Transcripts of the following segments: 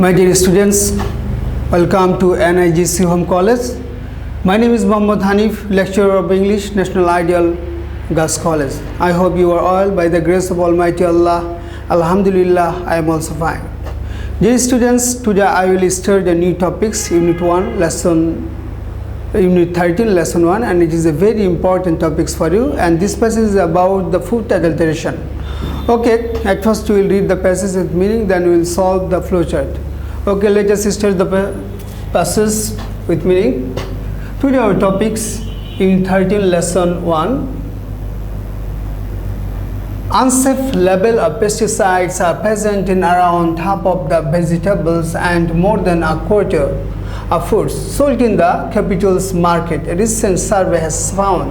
My dear students, welcome to NIGC Home College. My name is Mohammad Hanif, lecturer of English, National Ideal Girls College. I hope you are all, by the grace of Almighty Allah, Alhamdulillah, I am also fine. Dear students, today I will start the new topics, Unit 13, Lesson 1, and it is a very important topics for you. And this passage is about the food adulteration. Okay, at first we will read the passage with meaning, then we will solve the flowchart. Okay, let us start the passage with meaning. Today our topics in 13 lesson 1. Unsafe level of pesticides are present in around half of the vegetables and more than a quarter of foods sold in the capital's market. A recent survey has found.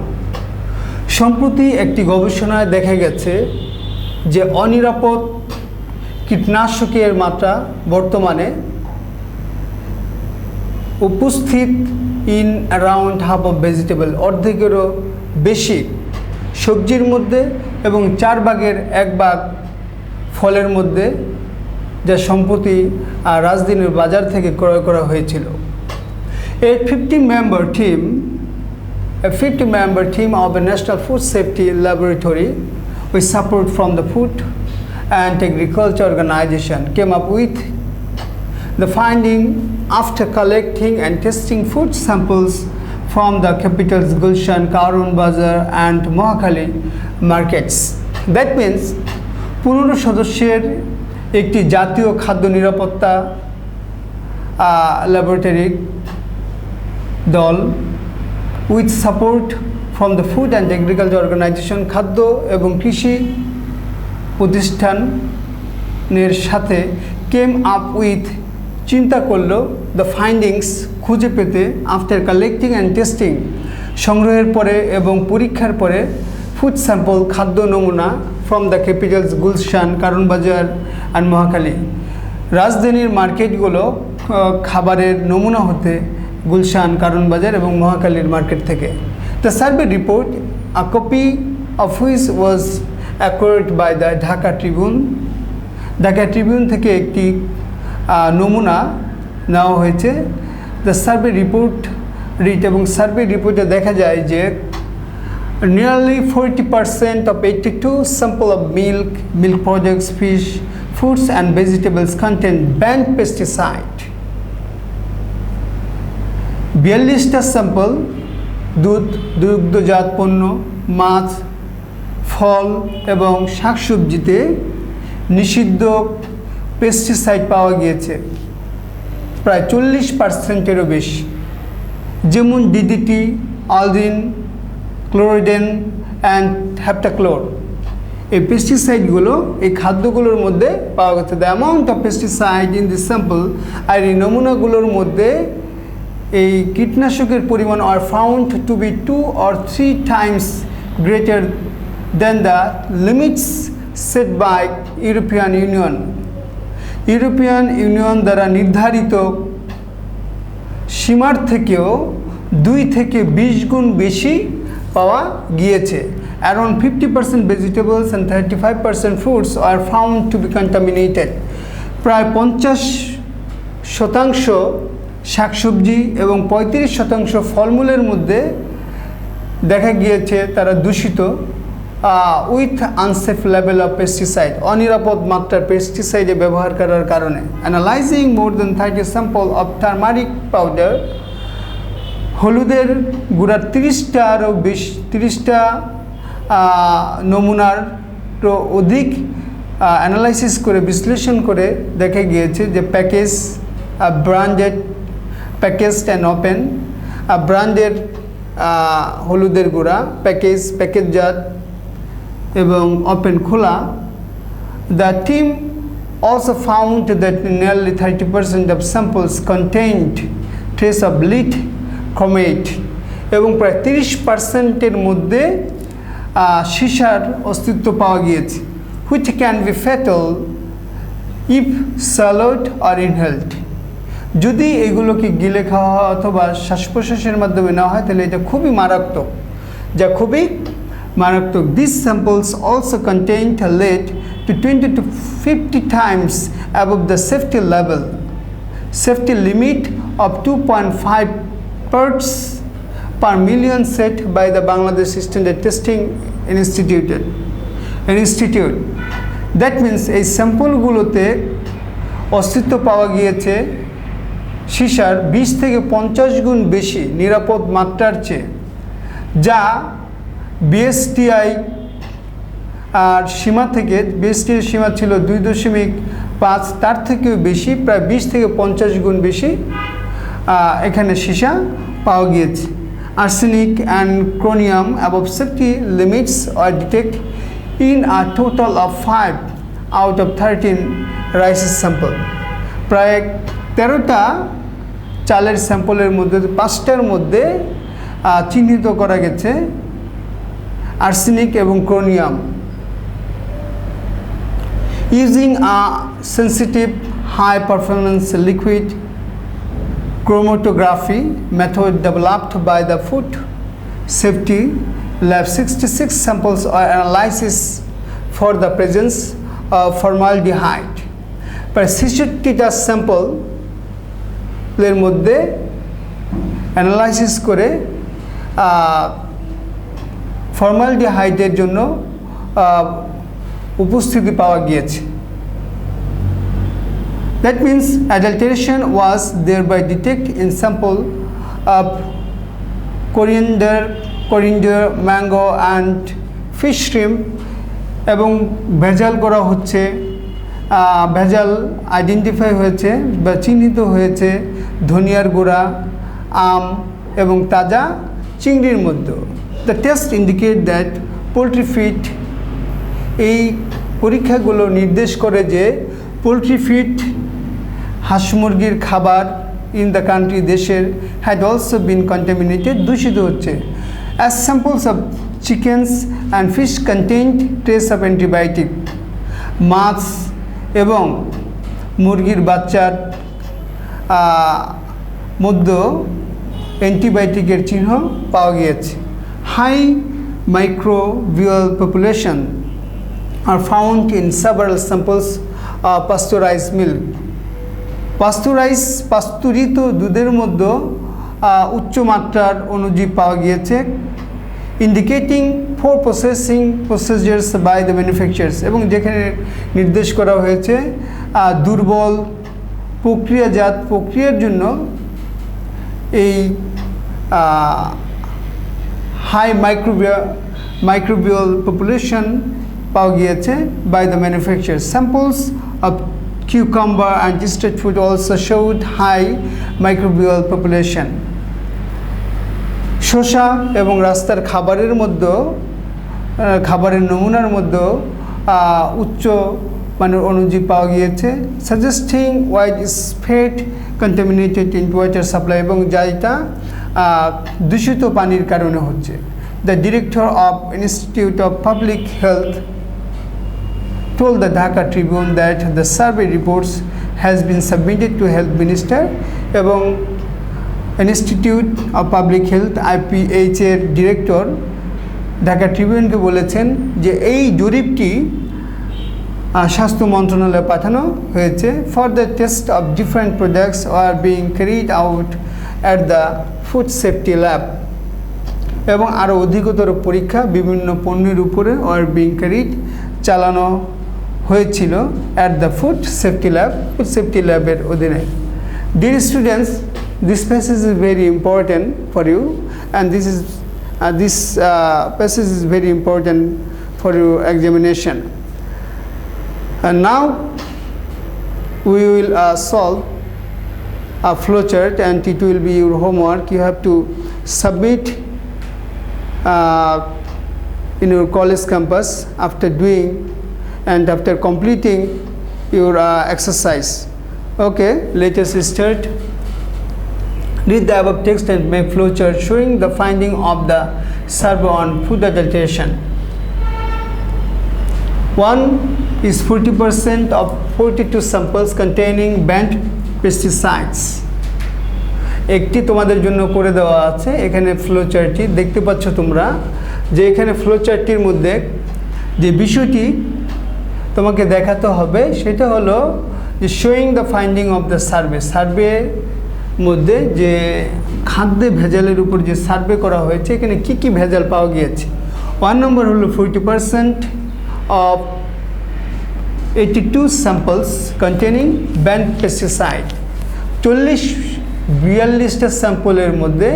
সম্প্রতি একটি গবেষণায় দেখা গেছে যে অনিরাপদ কীটনাশকের মাত্রা বর্তমানে উপস্থিত in around half of vegetable, অর্ধেকেরও বেশি সবজির মধ্যে এবং 4 ভাগের 1 ভাগ ফলের মধ্যে, যা সম্প্রতি রাজধানীর বাজার থেকে ক্রয় করা হয়েছিল। A 50-member team of a National Food Safety Laboratory with support from the Food and Agriculture Organization came up with the finding after collecting and testing food samples from the capital's Gulshan, Karun Bazar and Mohakali markets. That means 15 সদস্যের একটি জাতীয় খাদ্য নিরাপত্তা laboratory দল with support from the food and agriculture organization, খাদ্য এবং কৃষি প্রতিষ্ঠানের সাথে কেম আপ উইথ, চিন্তা করলো, দ্য ফাইন্ডিংস, খুঁজে পেতে, আফটার কালেক্টিং অ্যান্ড টেস্টিং, সংগ্রহের পরে এবং পরীক্ষার পরে, ফুড স্যাম্পল, খাদ্য নমুনা, ফ্রম দ্য ক্যাপিটালস গুলশান, কারণ বাজার অ্যান্ড মহাখালী, রাজধানীর মার্কেটগুলো খাবারের নমুনা হতে গুলশান, কারণ বাজার এবং মহাখালীর মার্কেট থেকে। The survey report, a copy of which was acquired by the Dhaka Tribune থেকে একটি নমুনা নেওয়া হয়েছে। দ্য সার্ভে রিপোর্ট রিট, এবং সার্ভে রিপোর্টে দেখা যায় যে nearly 40% of 82 sample of milk products, fish, fruits and vegetables contain banned pesticide. 42টা স্যাম্পল দুগ্ধজাত পণ্য, মাছ, ফল এবং শাকসবজিতে নিষিদ্ধ পেস্টিসাইড পাওয়া গিয়েছে, প্রায় 40%-এরও বেশি, যেমন ডিডিটি, আলজিন, ক্লোরিডেন অ্যান্ড হ্যাপটাক্লোর। এই পেস্টিসাইডগুলো এই খাদ্যগুলোর মধ্যে পাওয়া গেছে। The amount of pesticide in this sample, আর এই নমুনাগুলোর মধ্যে এই কীটনাশকের পরিমাণ আর found to be 2 or 3 times greater than the limits set by European Union দ্বারা নির্ধারিত সীমার থেকেও 2 থেকে 20 গুণ বেশি পাওয়া গিয়েছে। Around 50% vegetables and 35% fruits are found to be contaminated. প্রায় 50% শাকসবজি এবং 35% ফলমূলের মধ্যে দেখা গিয়েছে তারা দূষিত, with unsafe level of pesticide, অনিরাপদ মাত্রার পেস্টিসাইডে ব্যবহার করার কারণে। Analyzing more than 30 sample of turmeric powder, হলুদের গুঁড়ার 30টা নমুনারও অধিক অ্যানালাইসিস করে বিশ্লেষণ করে দেখা গিয়েছে যে প্যাকেজড অ্যান্ড ওপেন, ব্র্যান্ডের হলুদের গুঁড়া প্যাকেজজাত এবং ওপেন খোলা। The team also found that nearly 30% of samples contained trace of lead chromate, এবং প্রায় 30%-এর মধ্যে সীসার অস্তিত্ব পাওয়া গিয়েছে, which can be fatal if swallowed or inhaled. যদি এগুলোকে গিলে খাওয়া হয় অথবা শ্বাস প্রশ্বাসের মাধ্যমে নেওয়া হয় তাহলে এটা খুবই মারাত্মক, মারাত্মক। These samples also contained lead to 20 to 50 times above the safety level. safety limit of 2.5 parts per million set by the Bangladesh Standard Testing Institute. That means এই স্যাম্পলগুলোতে অস্তিত্ব পাওয়া গিয়েছে সীসার 20 থেকে 50 গুণ বেশি নিরাপদ মাত্রার চেয়ে, যা বিএসটিআই আর সীমা থেকে, বিএসটিআই সীমা ছিল 2.5, তার থেকেও বেশি, প্রায় 20 থেকে 50 গুণ বেশি এখানে সীসা পাওয়া গিয়েছে। Arsenic and chromium above safety limits are detected in a total of 5 out of 13 rice sample. প্রায় 13টা চালের স্যাম্পলের মধ্যে 5টার মধ্যে চিহ্নিত করা গেছে আর্সেনিক এবং chromium. Using a sensitive high performance liquid chromatography method developed by the Food Safety Lab, 66 samples are analyzed for the presence of formaldehyde. প্রায় 66টা স্যাম্পলের মধ্যে অ্যানালাইসিস করে ফর্মালডিহাইডের জন্য উপস্থিতি পাওয়া গিয়েছে। That means adulteration was thereby detected in sample of coriander, mango and fish shrimp, এবং ভেজাল করা হচ্ছে, ভেজাল আইডেন্টিফাই হয়েছে বা চিহ্নিত হয়েছে ধনিয়ার গুঁড়া, আম এবং তাজা চিংড়ির মধ্যে। The test indicate that poultry feed, এই পরীক্ষাগুলো নির্দেশ করে যে পোলট্রি ফিড, হাঁস মুরগির খাবার ইন দ্য কান্ট্রি, দেশের, হ্যাড অলসো বিন কন্টামিনেটেড, দূষিত হচ্ছে। As samples of chickens and fish contained trace of antibiotic, মাছ এবং মুরগির বাচ্চার মধ্যে অ্যান্টিবায়োটিকের চিহ্ন পাওয়া গিয়েছে। High microbial population are found in several samples of pasteurized milk. পাস্তুরিত দুধের মধ্যে উচ্চ মাত্রার অণুজীব পাওয়া গিয়েছে, indicating 4 processing procedures by the manufacturers, এবং যেখানে নির্দেশ করা হয়েছে দুর্বল প্রক্রিয়াজাত প্রক্রিয়ার জন্য এই হাই মাইক্রোবিয়াল পপুলেশন পাওয়া গিয়েছে by the manufacturers. Samples of cucumber and street food also showed high microbial population. শসা এবং রাস্তার খাবারের মধ্যে, খাবারের নমুনার মধ্যে উচ্চ মানের অণুজীব পাওয়া গিয়েছে, suggesting widespread contaminated in water supply, এবং যেটা দূষিত পানির কারণে হচ্ছে। The director of Institute of Public Health told the Dhaka Tribune that the survey reports has been submitted to Health Minister, এবং Institute of Public Health IPH এর director Dhaka ট্রিবিউনকে বলেছেন যে এই জরিপটি স্বাস্থ্য মন্ত্রণালয়ে পাঠানো হয়েছে। Further tests of different products are being carried out at the Food Safety Lab, এবং আরও অধিকতর পরীক্ষা বিভিন্ন পণ্যের উপরে আর being carried চালানো হয়েছিল at the Food Safety Lab, Food Safety Lab এর অধীনে। Dear students, this passage is very important for you, and this passage is very important for your examination. And now we will solve a flowchart, and it will be your homework. You have to submit in your college campus after doing and after completing your exercise. Okay, let us start. Read the above text and make flowchart showing the finding of the survey on food adulteration. 1 is 40% of 42 samples containing banned pesticides. একটি তোমাদের জন্য করে দেওয়া আছে, এখানে ফ্লোচার্টটি দেখতে পাচ্ছ তোমরা, যে এখানে ফ্লোচার্টটির মধ্যে যে বিষয়টি তোমাকে দেখাতে হবে সেটা হলো যে showing the finding of the survey মধ্যে যে খাদ্যে ভেজালের উপর যে সার্ভে করা হয়েছে এখানে কি কি ভেজাল পাওয়া গিয়েছে। 1 নম্বর হলো 40% of 82 samples containing banned pesticide. 42টা স্যাম্পলের মধ্যে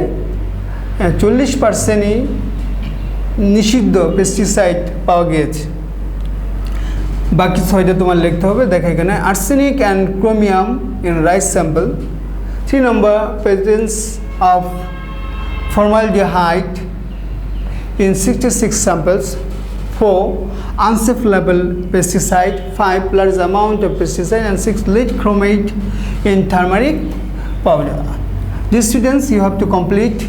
40%ই নিষিদ্ধ পেস্টিসাইড পাওয়া গিয়েছে। বাকি 6টা তোমার লিখতে হবে। দেখো এখানে arsenic and chromium in rice sample. 3 number presence of formaldehyde in 66 samples. 4 unsafe level pesticide. 5 large amount of pesticide. And 6 lead chromate in turmeric powder. Dear students, you have to complete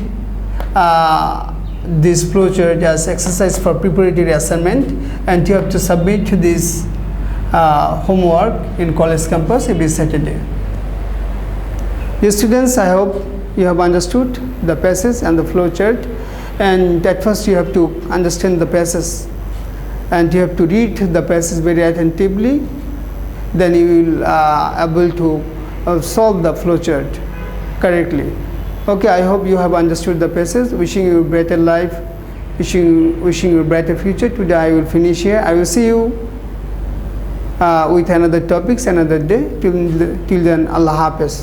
this flowchart as exercise for preparatory assignment, and you have to submit this homework in college campus every Saturday. Dear students, I hope you have understood the passage and the flowchart, and at first you have to understand the passage and you have to read the passage very attentively, then you will able to solve the flowchart correctly. Okay, I hope you have understood the passage. Wishing you a better life, wishing you a brighter future. Today I will finish here. I will see you with another topics another day. Till then, Allah Hafiz.